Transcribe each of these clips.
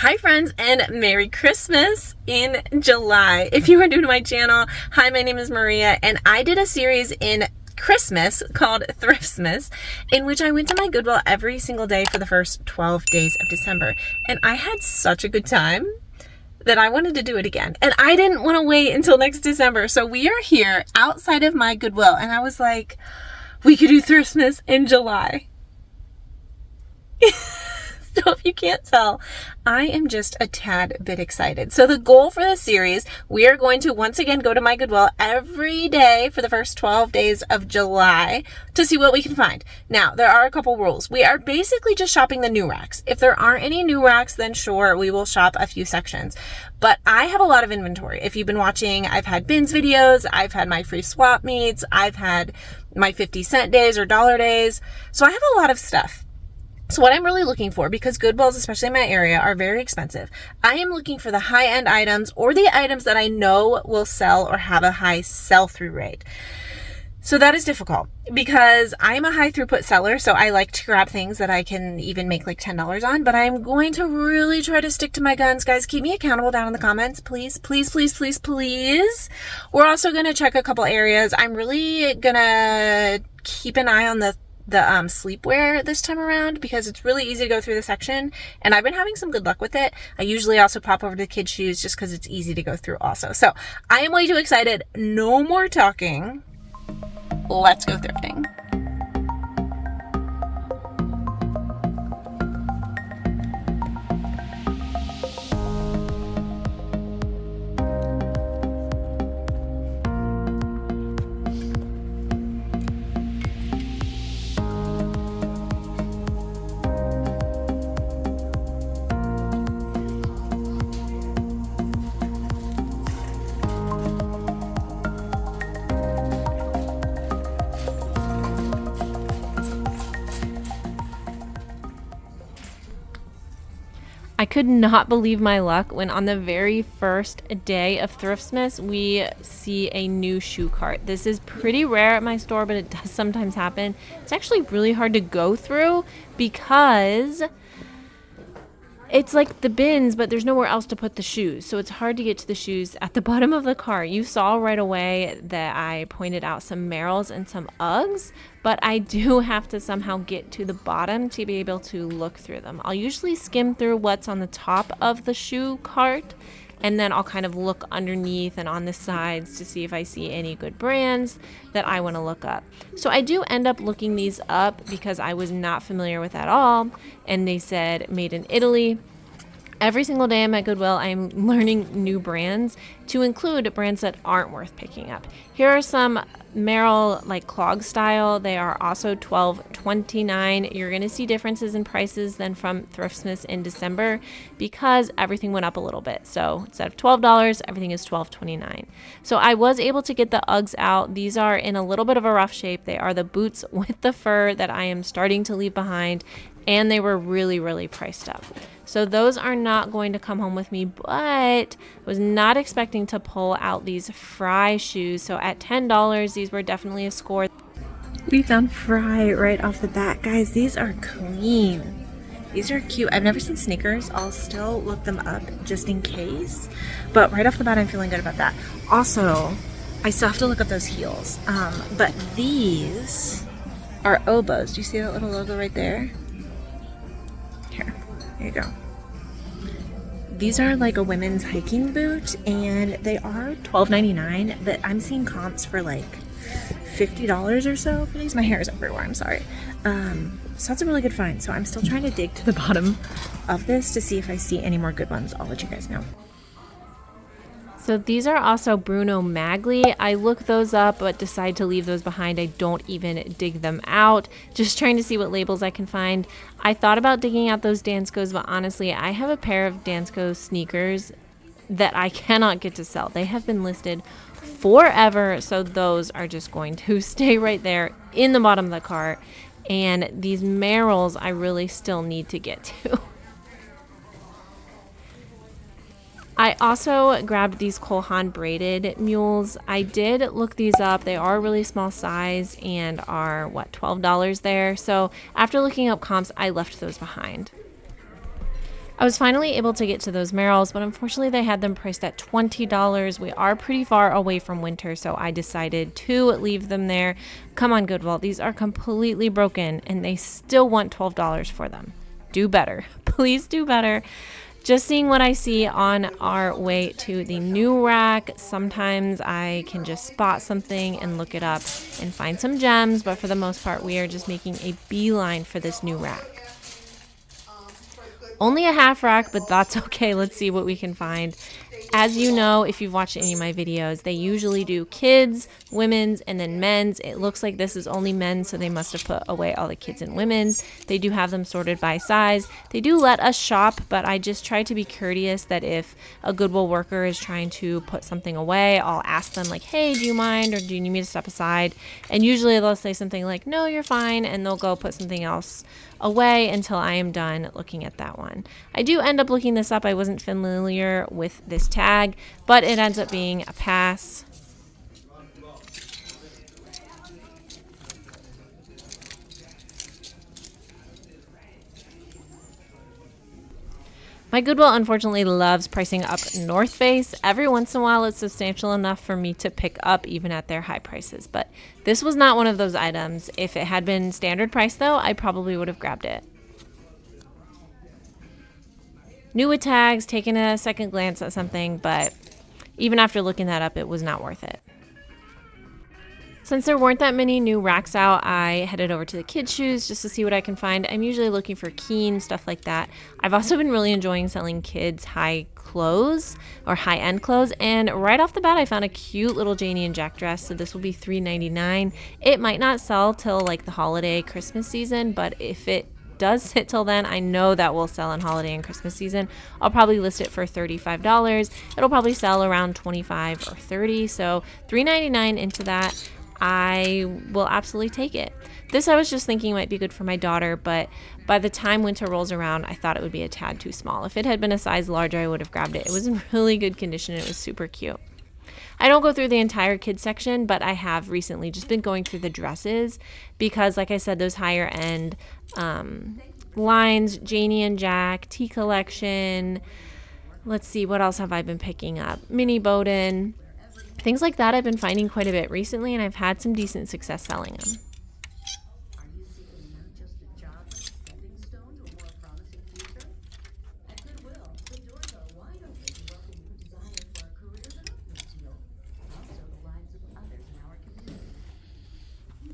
Hi friends, and Merry Christmas in July. If you are new to my channel, hi, my name is Maria, and I did a series in Christmas called Thriftmas, in which I went to my Goodwill every single day for the first 12 days of December. And I had such a good time that I wanted to do it again. And I didn't want to wait until next December. So we are here outside of my Goodwill, and I was like, we could do Thriftmas in July. So if you can't tell, I am just a tad bit excited. So the goal for this series, we are going to once again go to my Goodwill every day for the first 12 days of July to see what we can find. Now, there are a couple rules. We are basically just shopping the new racks. If there aren't any new racks, then sure, we will shop a few sections. But I have a lot of inventory. If you've been watching, I've had bins videos, I've had my free swap meets, I've had my 50-cent days or dollar days. So I have a lot of stuff. So what I'm really looking for, because Goodwills, especially in my area, are very expensive, I am looking for the high-end items or the items that I know will sell or have a high sell-through rate. So that is difficult because I'm a high throughput seller, so I like to grab things that I can even make like $10 on, but I'm going to really try to stick to my guns. Guys, keep me accountable down in the comments, please, please, please, please, please. We're also going to check a couple areas. I'm really going to keep an eye on the sleepwear this time around because it's really easy to go through the section, and I've been having some good luck with it. I usually also pop over to the kids' shoes just because it's easy to go through also. So I am way too excited. No more talking. Let's go thrifting. I could not believe my luck when on the very first day of Thriftmas, we see a new shoe cart. This is pretty rare at my store, but it does sometimes happen. It's actually really hard to go through because it's like the bins, but there's nowhere else to put the shoes. So it's hard to get to the shoes at the bottom of the cart. You saw right away that I pointed out some Merrells and some Uggs, but I do have to somehow get to the bottom to be able to look through them. I'll usually skim through what's on the top of the shoe cart, and then I'll kind of look underneath and on the sides to see if I see any good brands that I want to look up. So I do end up looking these up because I was not familiar with at all, and they said made in Italy. Every single day I'm at Goodwill, I'm learning new brands to include brands that aren't worth picking up. Here are some Merrell like clog style. They are also $12.29. You're going to see differences in prices than from Thriftmas in December because everything went up a little bit. So instead of $12, everything is $12.29. So I was able to get the Uggs out. These are in a little bit of a rough shape. They are the boots with the fur that I am starting to leave behind, and they were really, really priced up. So those are not going to come home with me, but I was not expecting to pull out these Fry shoes. So at $10, these were definitely a score. We found Fry right off the bat. Guys, these are clean. These are cute. I've never seen sneakers. I'll still look them up just in case. But right off the bat, I'm feeling good about that. Also, I still have to look up those heels. But these are Oboes. Do you see that little logo right there? Here you go. These are like a women's hiking boot, and they are $12.99, but I'm seeing comps for like $50 or so for these. My hair is everywhere, I'm sorry. So that's a really good find. So I'm still trying to dig to the bottom of this to see if I see any more good ones. I'll let you guys know. So these are also Bruno Magli. I look those up but decide to leave those behind. I don't even dig them out. Just trying to see what labels I can find. I thought about digging out those Danskos, but honestly, I have a pair of Dansko sneakers that I cannot get to sell. They have been listed forever, so those are just going to stay right there in the bottom of the cart. And these Merrells I really still need to get to. I also grabbed these Cole Haan braided mules. I did look these up. They are a really small size and are, what, $12 there. So after looking up comps, I left those behind. I was finally able to get to those Merrells, but unfortunately they had them priced at $20. We are pretty far away from winter, so I decided to leave them there. Come on, Goodwill, these are completely broken and they still want $12 for them. Do better. Please do better. Just seeing what I see on our way to the new rack. Sometimes I can just spot something and look it up and find some gems, but for the most part, we are just making a beeline for this new rack. Only a half rack, but that's okay. Let's see what we can find. As you know, if you've watched any of my videos, they usually do kids, women's, and then men's. It looks like this is only men's, so they must have put away all the kids and women's. They do have them sorted by size. They do let us shop, but I just try to be courteous that if a Goodwill worker is trying to put something away, I'll ask them like, hey, do you mind, or do you need me to step aside? And usually they'll say something like, no, you're fine, and they'll go put something else away until I am done looking at that one. I do end up looking this up. I wasn't familiar with this tag, but it ends up being a pass. My Goodwill unfortunately loves pricing up North Face. Every once in a while it's substantial enough for me to pick up even at their high prices, but this was not one of those items. If it had been standard price though, I probably would have grabbed it. New with tags, taking a second glance at something, but even after looking that up, it was not worth it. Since there weren't that many new racks out, I headed over to the kids' shoes just to see what I can find. I'm usually looking for Keen, stuff like that. I've also been really enjoying selling kids high clothes or high-end clothes, and right off the bat I found a cute little Janie and Jack dress, so this will be $3.99. It might not sell till like the holiday Christmas season, but if it does sit till then, I know that will sell in holiday and Christmas season. I'll probably list it for $35. It'll probably sell around $25 or $30, so $3.99 into that. I will absolutely take it. This I was just thinking might be good for my daughter, but by the time winter rolls around, I thought it would be a tad too small. If it had been a size larger, I would have grabbed it. It was in really good condition. It was super cute. I don't go through the entire kids section, but I have recently just been going through the dresses because, like I said, those higher end lines, Janie and Jack, Tea Collection. Let's see, what else have I been picking up? Mini Bowden. Things like that I've been finding quite a bit recently, and I've had some decent success selling them.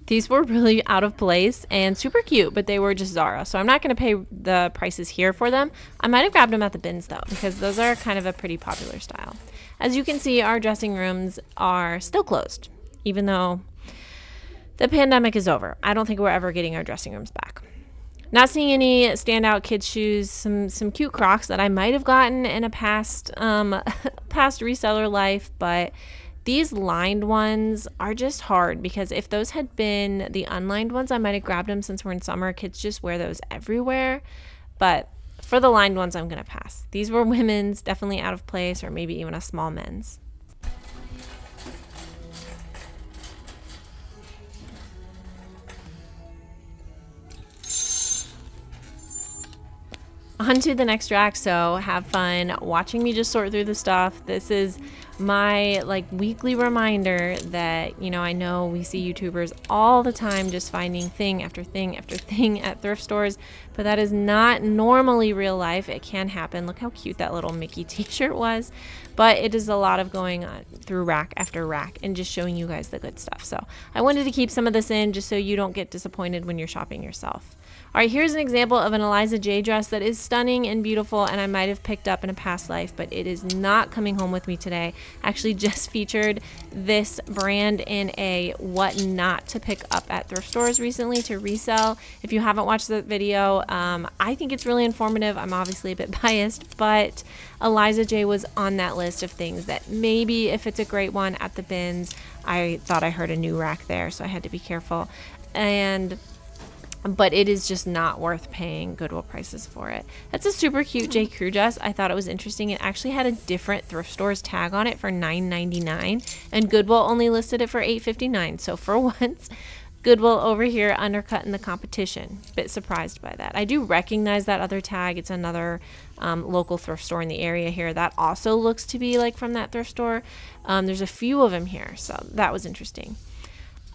These were really out of place and super cute, but they were just Zara, so I'm not going to pay the prices here for them. I might have grabbed them at the bins though, because those are kind of a pretty popular style. As you can see, our dressing rooms are still closed, even though the pandemic is over. I don't think we're ever getting our dressing rooms back. Not seeing any standout kids shoes, some cute Crocs that I might have gotten in a past reseller life, but these lined ones are just hard because if those had been the unlined ones, I might have grabbed them since we're in summer. Kids just wear those everywhere. But for the lined ones, I'm going to pass. These were women's, definitely out of place, or maybe even a small men's. On to the next rack, so have fun watching me just sort through the stuff. This is my weekly reminder that, I know we see YouTubers all the time just finding thing after thing after thing at thrift stores, but that is not normally real life. It can happen. Look how cute that little Mickey t-shirt was, but it is a lot of going on through rack after rack and just showing you guys the good stuff. So I wanted to keep some of this in just so you don't get disappointed when you're shopping yourself. All right, here's an example of an Eliza J dress that is stunning and beautiful, and I might have picked up in a past life, but it is not coming home with me today. I actually just featured this brand in a what not to pick up at thrift stores recently to resell. If you haven't watched the video, I think it's really informative. I'm obviously a bit biased, but Eliza J was on that list of things that maybe if it's a great one at the bins, I thought I heard a new rack there, so I had to be careful. But it is just not worth paying Goodwill prices for it. That's a super cute J. Crew dress. I thought it was interesting. It actually had a different thrift store's tag on it for $9.99, and Goodwill only listed it for $8.59. So for once, Goodwill over here undercutting the competition. Bit surprised by that. I do recognize that other tag. It's another local thrift store in the area here that also looks to be like from that thrift store. There's a few of them here, so that was interesting.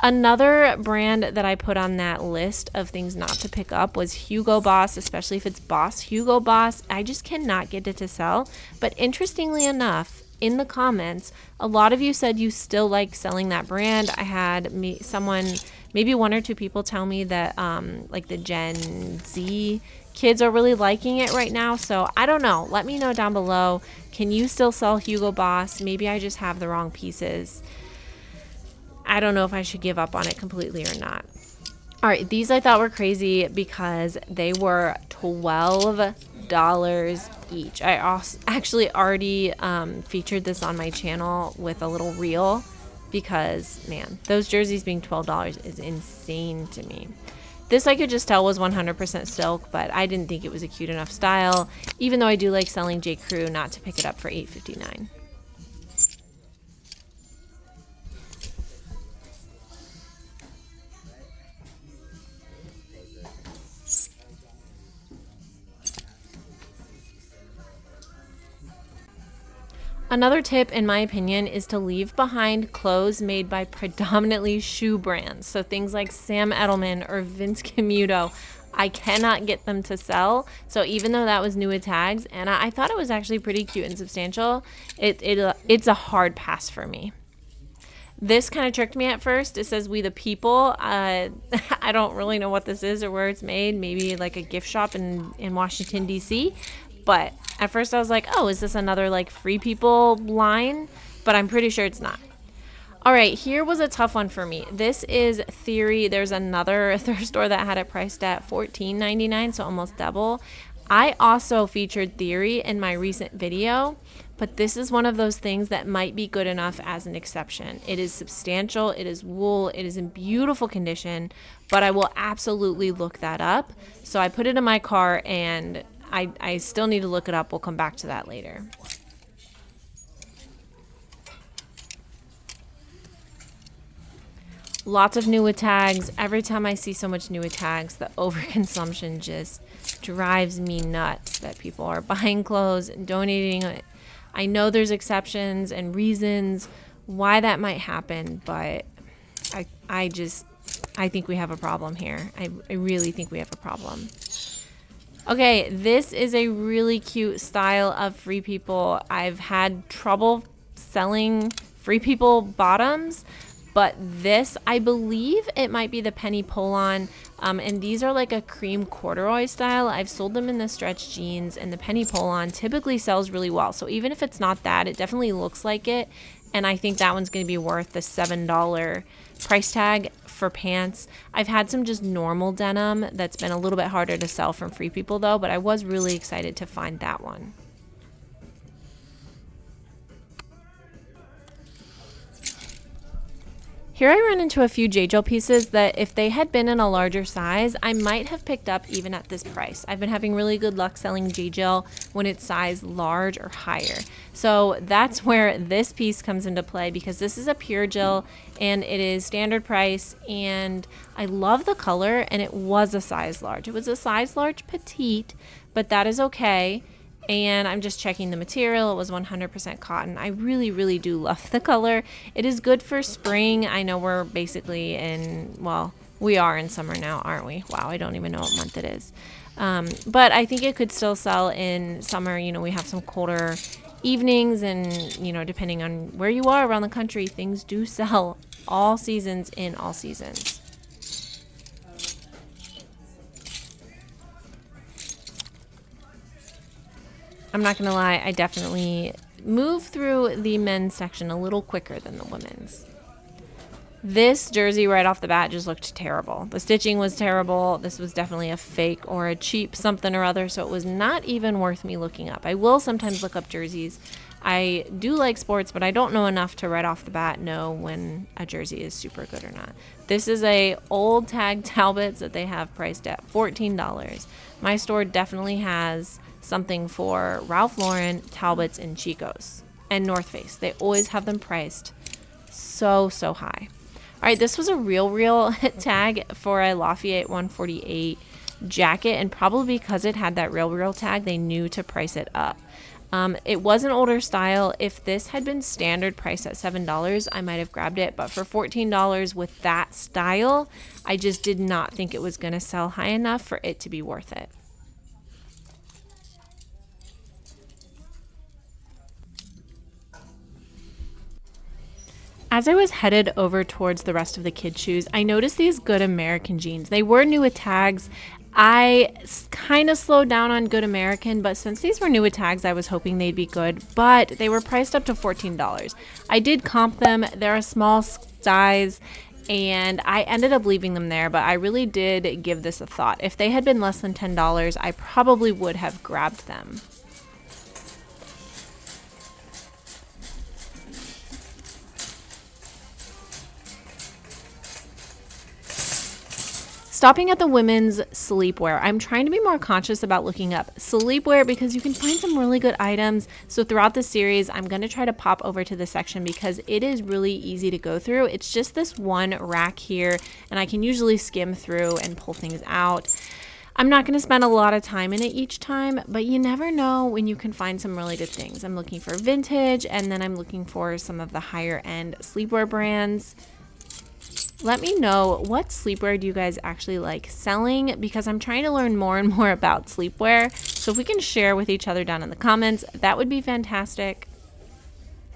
Another brand that I put on that list of things not to pick up was Hugo Boss, especially if it's Boss Hugo Boss. I just cannot get it to sell. But interestingly enough, in the comments, a lot of you said you still like selling that brand. I had maybe one or two people tell me that like the Gen Z kids are really liking it right now. So I don't know. Let me know down below. Can you still sell Hugo Boss? Maybe I just have the wrong pieces. I don't know if I should give up on it completely or not. All right, these I thought were crazy because they were $12 each. I also actually already featured this on my channel with a little reel because, man, those jerseys being $12 is insane to me. This I could just tell was 100% silk, but I didn't think it was a cute enough style, even though I do like selling J. Crew, not to pick it up for $8.59. Another tip, in my opinion, is to leave behind clothes made by predominantly shoe brands. So things like Sam Edelman or Vince Camuto, I cannot get them to sell. So even though that was new with tags, and I thought it was actually pretty cute and substantial, it's a hard pass for me. This kind of tricked me at first. It says We the People. I don't really know what this is or where it's made. Maybe like a gift shop in Washington, D.C., but at first I was like, oh, is this another like Free People line? But I'm pretty sure it's not. All right, here was a tough one for me. This is Theory. There's another thrift store that had it priced at $14.99, so almost double. I also featured Theory in my recent video, but this is one of those things that might be good enough as an exception. It is substantial, it is wool, it is in beautiful condition, but I will absolutely look that up. So I put it in my car and I still need to look it up. We'll come back to that later. Lots of new with tags. Every time I see so much new with tags, the overconsumption just drives me nuts that people are buying clothes and donating it. I know there's exceptions and reasons why that might happen, but I think we have a problem here. I really think we have a problem. Okay, this is a really cute style of Free People. I've had trouble selling Free People bottoms, but this, I believe it might be the penny pull-on, and these are like a cream corduroy style. I've sold them in the stretch jeans, and the penny pull-on typically sells really well. So even if it's not that, it definitely looks like it, and I think that one's going to be worth the $7 price tag for pants. I've had some just normal denim that's been a little bit harder to sell from Free People though, but I was really excited to find that one. Here I run into a few J-Jill pieces that if they had been in a larger size, I might have picked up even at this price. I've been having really good luck selling J-Jill when it's size large or higher. So that's where this piece comes into play, because this is a pure Jill and it is standard price, and I love the color, and it was a size large. It was a size large petite, but that is okay. And I'm just checking the material. It was 100% cotton. I really, really do love the color. It is good for spring. I know we're basically in, well, we are in summer now, aren't we? Wow, I don't even know what month it is. But I think it could still sell in summer. You know, we have some colder evenings, and, you know, depending on where you are around the country, things do sell all seasons in all seasons. I'm not gonna lie, I definitely moved through the men's section a little quicker than the women's. This jersey right off the bat just looked terrible. The stitching was terrible. This was definitely a fake or a cheap something or other, so it was not even worth me looking up. I will sometimes look up jerseys. I do like sports, but I don't know enough to right off the bat know when a jersey is super good or not. This is a old tag Talbots that they have priced at $14. My store definitely has something for Ralph Lauren, Talbots, and Chico's, and North Face. They always have them priced so high. All right, this was a real tag for a Lafayette 148 jacket, and probably because it had that real tag, they knew to price it up. It was an older style. If this had been standard price at $7, I might have grabbed it, but for $14 with that style, I just did not think it was going to sell high enough for it to be worth it. As I was headed over towards the rest of the kids' shoes, I noticed these Good American jeans. They were new with tags. I kind of slowed down on Good American, but since these were new with tags, I was hoping they'd be good, but they were priced up to $14. I did comp them. They're a small size, and I ended up leaving them there, but I really did give this a thought. If they had been less than $10, I probably would have grabbed them. Stopping at the women's sleepwear, I'm trying to be more conscious about looking up sleepwear because you can find some really good items. So throughout the series, I'm going to try to pop over to this section because it is really easy to go through. It's just this one rack here, and I can usually skim through and pull things out. I'm not going to spend a lot of time in it each time, but you never know when you can find some really good things. I'm looking for vintage, and then I'm looking for some of the higher end sleepwear brands. Let me know, what sleepwear do you guys actually like selling, because I'm trying to learn more and more about sleepwear. So if we can share with each other down in the comments, that would be fantastic.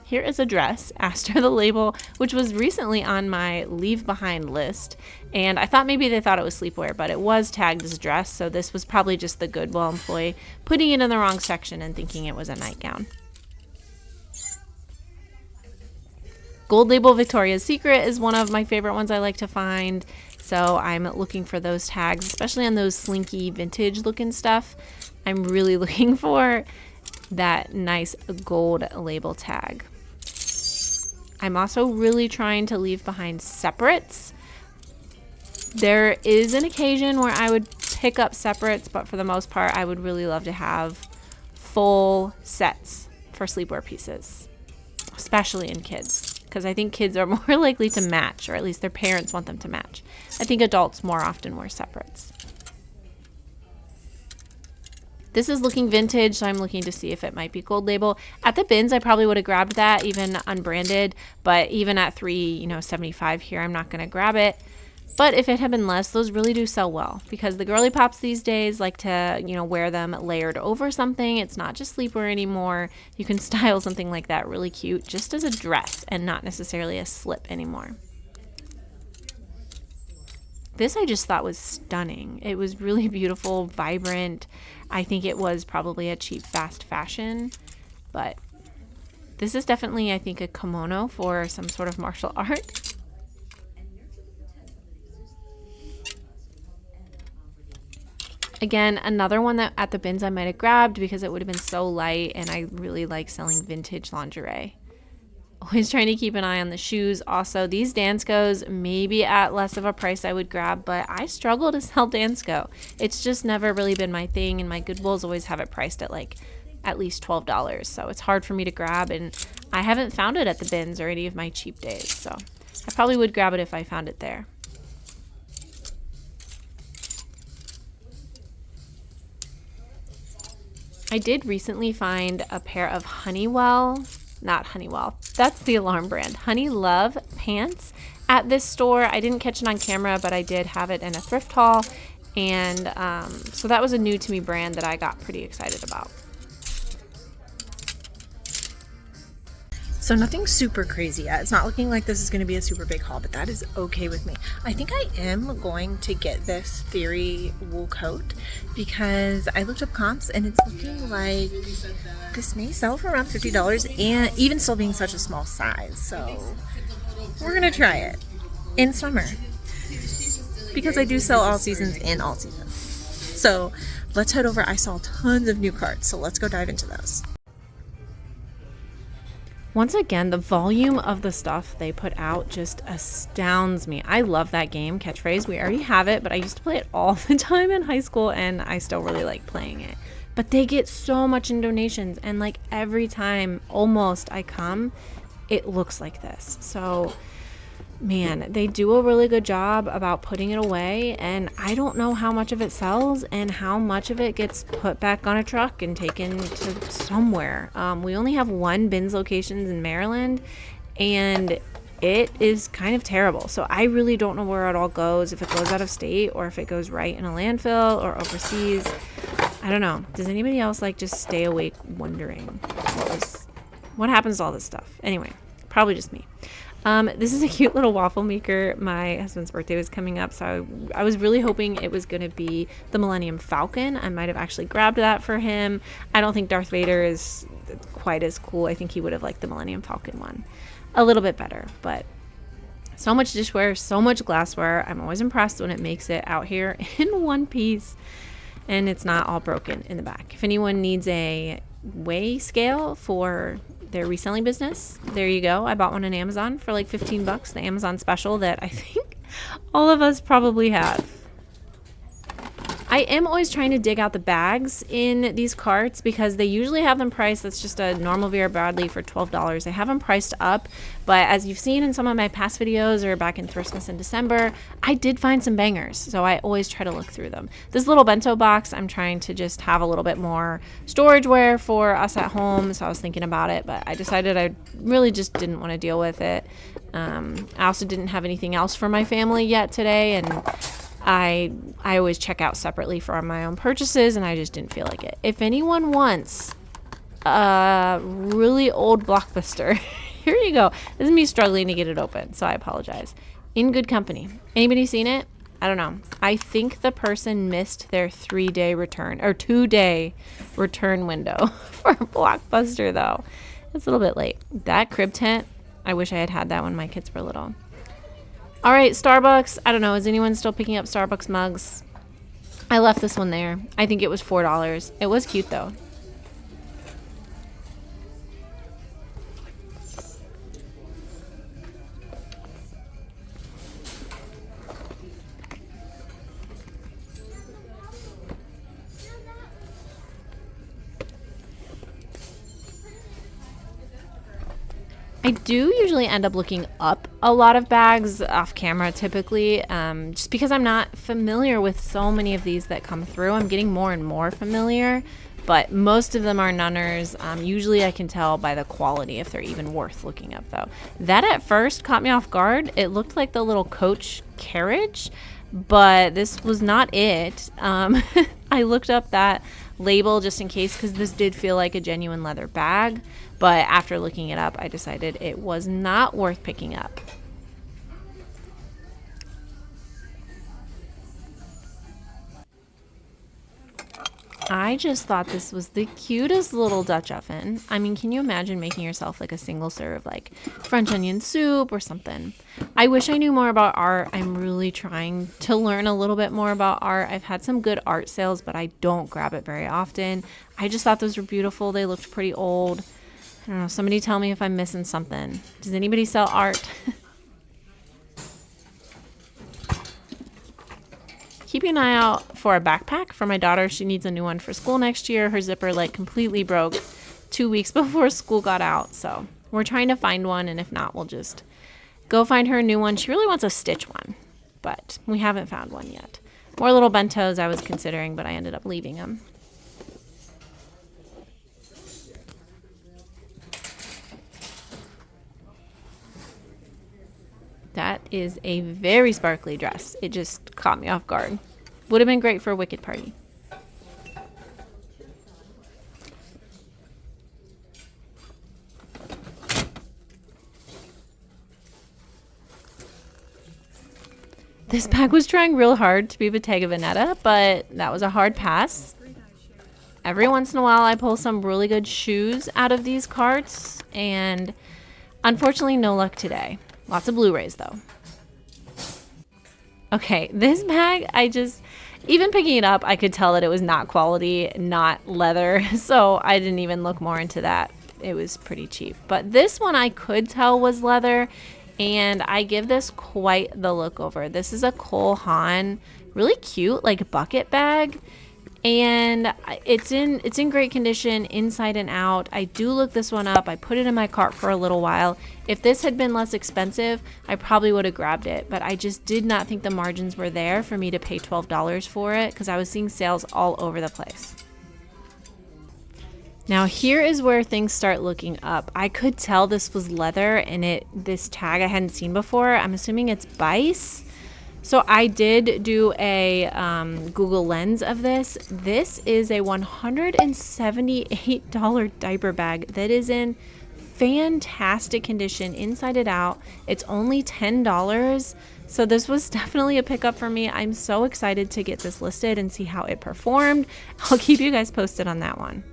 Here is a dress, Aster the label, which was recently on my leave behind list. And I thought maybe they thought it was sleepwear, but it was tagged as a dress. So this was probably just the Goodwill employee putting it in the wrong section and thinking it was a nightgown. Gold label Victoria's Secret is one of my favorite ones I like to find. So I'm looking for those tags, especially on those slinky vintage looking stuff. I'm really looking for that nice gold label tag. I'm also really trying to leave behind separates. There is an occasion where I would pick up separates, but for the most part, I would really love to have full sets for sleepwear pieces, especially in kids, because I think kids are more likely to match, or at least their parents want them to match. I think adults more often wear separates. This is looking vintage, so I'm looking to see if it might be gold label. At the bins, I probably would have grabbed that, even unbranded, but even at $3.75 here, I'm not going to grab it. But if it had been less, those really do sell well, because the girly pops these days like to, wear them layered over something. It's not just sleepwear anymore. You can style something like that really cute just as a dress and not necessarily a slip anymore. This I just thought was stunning. It was really beautiful, vibrant. I think it was probably a cheap fast fashion, but this is definitely, I think, a kimono for some sort of martial art. Again, another one that at the bins I might have grabbed because it would have been so light, and I really like selling vintage lingerie. Always trying to keep an eye on the shoes. Also, these Danskos, maybe at less of a price I would grab, but I struggle to sell Dansko. It's just never really been my thing, and my Goodwills always have it priced at at least $12. So it's hard for me to grab, and I haven't found it at the bins or any of my cheap days. So I probably would grab it if I found it there. I did recently find a pair of not Honeywell, that's the alarm brand, Honey Love pants at this store. I didn't catch it on camera, but I did have it in a thrift haul, and so that was a new to me brand that I got pretty excited about. So nothing super crazy yet. It's not looking like this is going to be a super big haul, but that is okay with me. I think I am going to get this Theory wool coat because I looked up comps and it's looking like this may sell for around $50, and even still being such a small size. So we're going to try it in summer because I do sell all seasons and all seasons. So let's head over. I saw tons of new carts, so let's go dive into those. Once again, the volume of the stuff they put out just astounds me. I love that game, Catchphrase. We already have it, but I used to play it all the time in high school, and I still really like playing it. But they get so much in donations, and every time almost I come, it looks like this. So man, they do a really good job about putting it away, and I don't know how much of it sells and how much of it gets put back on a truck and taken to somewhere. We only have one bins locations in Maryland, and it is kind of terrible. So I really don't know where it all goes, if it goes out of state or if it goes right in a landfill or overseas. I don't know. Does anybody else like just stay awake wondering what happens to all this stuff? Anyway, probably just me. This is a cute little waffle maker. My husband's birthday was coming up, so I was really hoping it was going to be the Millennium Falcon. I might have actually grabbed that for him. I don't think Darth Vader is quite as cool. I think he would have liked the Millennium Falcon one a little bit better, but so much dishware, so much glassware. I'm always impressed when it makes it out here in one piece and it's not all broken in the back. If anyone needs a weigh scale for their reselling business, there you go. I bought one on Amazon for like 15 bucks, the Amazon special that I think all of us probably have. I am always trying to dig out the bags in these carts because they usually have them priced. That's just a normal Vera Bradley for $12. They have them priced up, but as you've seen in some of my past videos or back in Thriftmas in December, I did find some bangers, so I always try to look through them. This little bento box, I'm trying to just have a little bit more storageware for us at home, so I was thinking about it, but I decided I really just didn't want to deal with it. I also didn't have anything else for my family yet today, and I always check out separately for my own purchases, and I just didn't feel like it. If anyone wants a really old Blockbuster, here you go. This is me struggling to get it open, so I apologize. In good company. Anybody seen it? I don't know. I think the person missed their 3-day return or 2-day return window for Blockbuster, though. It's a little bit late. That crib tent, I wish I had had that when my kids were little. All right, Starbucks. I don't know. Is anyone still picking up Starbucks mugs? I left this one there. I think it was $4. It was cute, though. I do usually end up looking up a lot of bags off camera typically, just because I'm not familiar with so many of these that come through. I'm getting more and more familiar, but most of them are nunners. Usually I can tell by the quality if they're even worth looking up, though. That at first caught me off guard. It looked like the little coach carriage, but this was not it. I looked up that label just in case because this did feel like a genuine leather bag, but after looking it up I decided it was not worth picking up. I just thought this was the cutest little Dutch oven. I mean, can you imagine making yourself like a single serve like French onion soup or something? I wish I knew more about art. I'm really trying to learn a little bit more about art. I've had some good art sales, but I don't grab it very often. I just thought those were beautiful. They looked pretty old. I don't know. Somebody tell me if I'm missing something. Does anybody sell art? Keeping an eye out for a backpack for my daughter. She needs a new one for school next year. Her zipper like completely broke 2 weeks before school got out. So we're trying to find one, and if not, we'll just go find her a new one. She really wants a Stitch one, but we haven't found one yet. More little bentos I was considering, but I ended up leaving them. That is a very sparkly dress. It just caught me off guard. Would have been great for a wicked party. This bag was trying real hard to be Bottega Veneta, but that was a hard pass. Every once in a while I pull some really good shoes out of these carts, and unfortunately no luck today. Lots of Blu-rays though. Okay, this bag, even picking it up, I could tell that it was not quality, not leather, so I didn't even look more into that. It was pretty cheap. But this one I could tell was leather, and I give this quite the look over. This is a Cole Haan, really cute, like bucket bag. and it's in great condition inside and out. I do look this one up. I put it in my cart for a little while. If this had been less expensive, I probably would have grabbed it, but I just did not think the margins were there for me to pay $12 for it because I was seeing sales all over the place. Now here is where things start looking up. I could tell this was leather, and this tag I hadn't seen before. I'm assuming it's Bice. So I did do a Google Lens of this. This is a $178 diaper bag that is in fantastic condition inside and out. It's only $10. So this was definitely a pickup for me. I'm so excited to get this listed and see how it performed. I'll keep you guys posted on that one.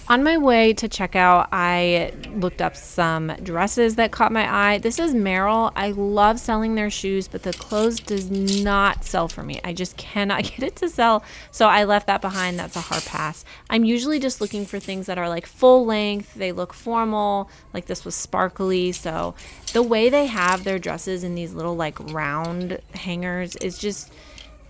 On my way to checkout, I looked up some dresses that caught my eye. This is Merrill. I love selling their shoes, but the clothes does not sell for me. I just cannot get it to sell, so I left that behind. That's a hard pass. I'm usually just looking for things that are like full length. They look formal, like this was sparkly. So the way they have their dresses in these little like round hangers is just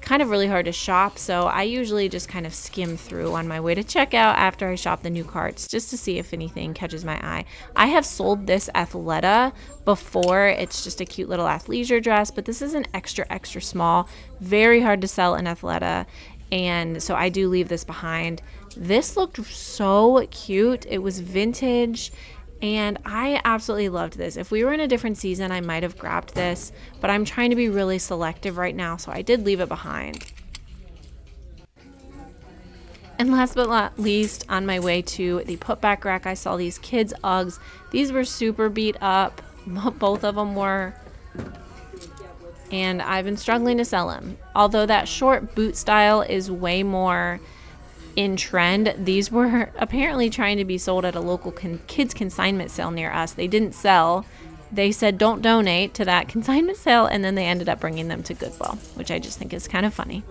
kind of really hard to shop, so I usually just kind of skim through on my way to checkout after I shop the new carts just to see if anything catches my eye. I have sold this Athleta before. It's just a cute little athleisure dress, but this is an extra small, very hard to sell in Athleta, and so I do leave this behind. This looked so cute. It was vintage, and I absolutely loved this. If we were in a different season, I might have grabbed this, but I'm trying to be really selective right now, so I did leave it behind. And last but not least, on my way to the put-back rack, I saw these kids' Uggs. These were super beat up. Both of them were. And I've been struggling to sell them. Although that short boot style is way more in trend, these were apparently trying to be sold at a local kids consignment sale near us. They didn't sell. They said don't donate to that consignment sale, and then they ended up bringing them to Goodwill, which I just think is kind of funny.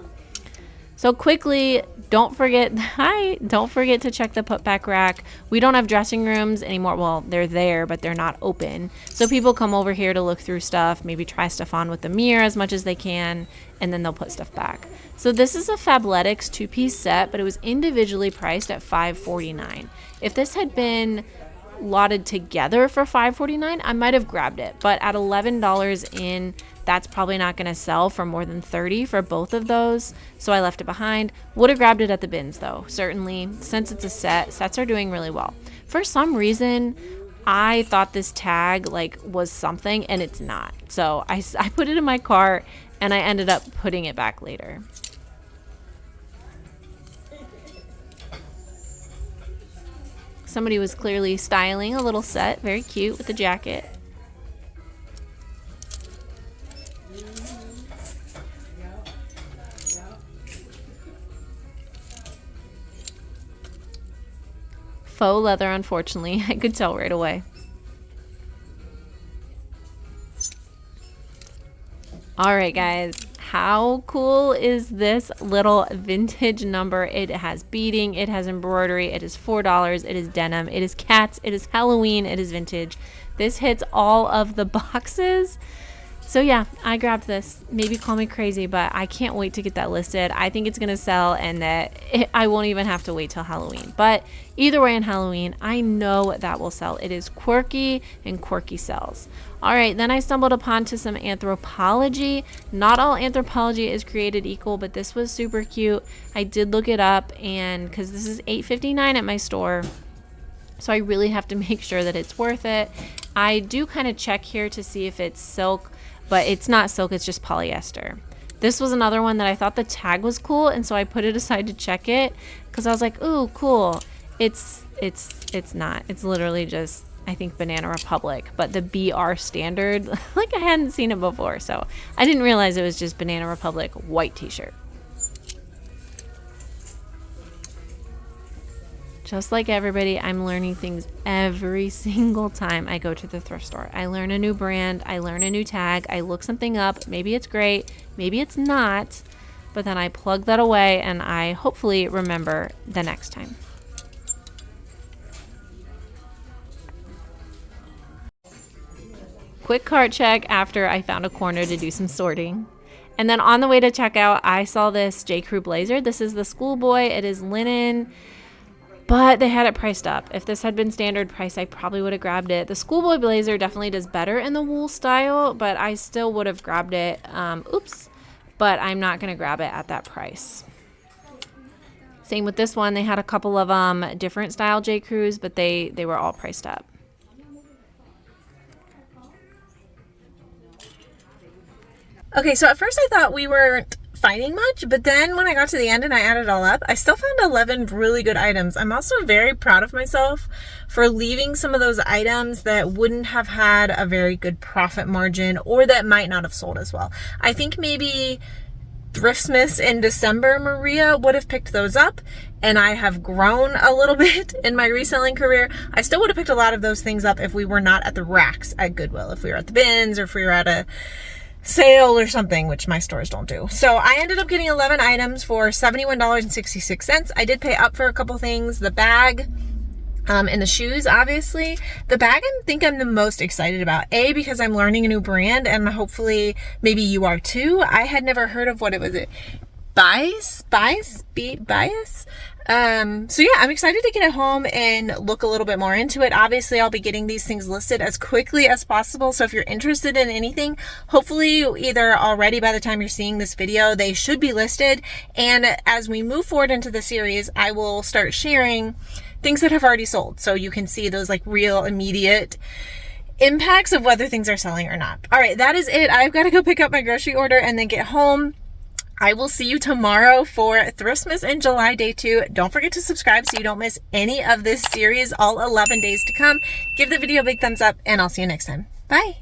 So quickly, don't forget to check the put-back rack. We don't have dressing rooms anymore. Well, they're there, but they're not open. So people come over here to look through stuff, maybe try stuff on with the mirror as much as they can, and then they'll put stuff back. So this is a Fabletics 2-piece set, but it was individually priced at $5.49. If this had been lotted together for $5.49, I might have grabbed it, but at $11 in, that's probably not going to sell for more than $30 for both of those, so I left it behind. Would have grabbed it at the bins though, certainly, since it's a set. Sets are doing really well. For some reason, I thought this tag was something, and it's not. So I put it in my cart, and I ended up putting it back later. Somebody was clearly styling a little set, very cute with the jacket. Faux leather, unfortunately. I could tell right away. All right, guys. How cool is this little vintage number? It has beading, it has embroidery, it is $4, it is denim, it is cats, it is Halloween, it is vintage. This hits all of the boxes. So yeah, I grabbed this. Maybe call me crazy, but I can't wait to get that listed. I think it's gonna sell, and that I won't even have to wait till Halloween. But either way, in Halloween, I know that will sell. It is quirky, and quirky sells. All right, then I stumbled upon to some Anthropologie. Not all Anthropologie is created equal, but this was super cute. I did look it up, and because this is $8.59 at my store, so I really have to make sure that it's worth it. I do kind of check here to see if it's silk, but it's not silk, it's just polyester. This was another one that I thought the tag was cool, and so I put it aside to check it because I was like, ooh, cool. It's not. It's literally just, I think, Banana Republic, but the BR standard, like I hadn't seen it before, so I didn't realize it was just Banana Republic white t-shirt. Just like everybody, I'm learning things every single time I go to the thrift store. I learn a new brand, I learn a new tag, I look something up, maybe it's great, maybe it's not, but then I plug that away and I hopefully remember the next time. Quick cart check after I found a corner to do some sorting. And then on the way to checkout, I saw this J. Crew blazer. This is the schoolboy. It is linen, but they had it priced up. If this had been standard price, I probably would have grabbed it. The schoolboy blazer definitely does better in the wool style, but I still would have grabbed it. But I'm not going to grab it at that price. Same with this one. They had a couple of different style J. Crews, but they were all priced up. Okay, so at first I thought we weren't finding much, but then when I got to the end and I added it all up, I still found 11 really good items. I'm also very proud of myself for leaving some of those items that wouldn't have had a very good profit margin or that might not have sold as well. I think maybe Thriftmas in December, Maria would have picked those up, and I have grown a little bit in my reselling career. I still would have picked a lot of those things up if we were not at the racks at Goodwill, if we were at the bins or if we were at a sale or something, which my stores don't do. So I ended up getting 11 items for $71.66. I did pay up for a couple things, the bag and the shoes, obviously. The bag I think I'm the most excited about, A, because I'm learning a new brand, and hopefully maybe you are too. I had never heard of what it was. Bias. So yeah, I'm excited to get it home and look a little bit more into it. Obviously, I'll be getting these things listed as quickly as possible. So if you're interested in anything, hopefully either already by the time you're seeing this video, they should be listed. And as we move forward into the series, I will start sharing things that have already sold. So you can see those like real immediate impacts of whether things are selling or not. All right, that is it. I've got to go pick up my grocery order and then get home. I will see you tomorrow for Thriftmas in July, day 2. Don't forget to subscribe so you don't miss any of this series, all 11 days to come. Give the video a big thumbs up, and I'll see you next time. Bye.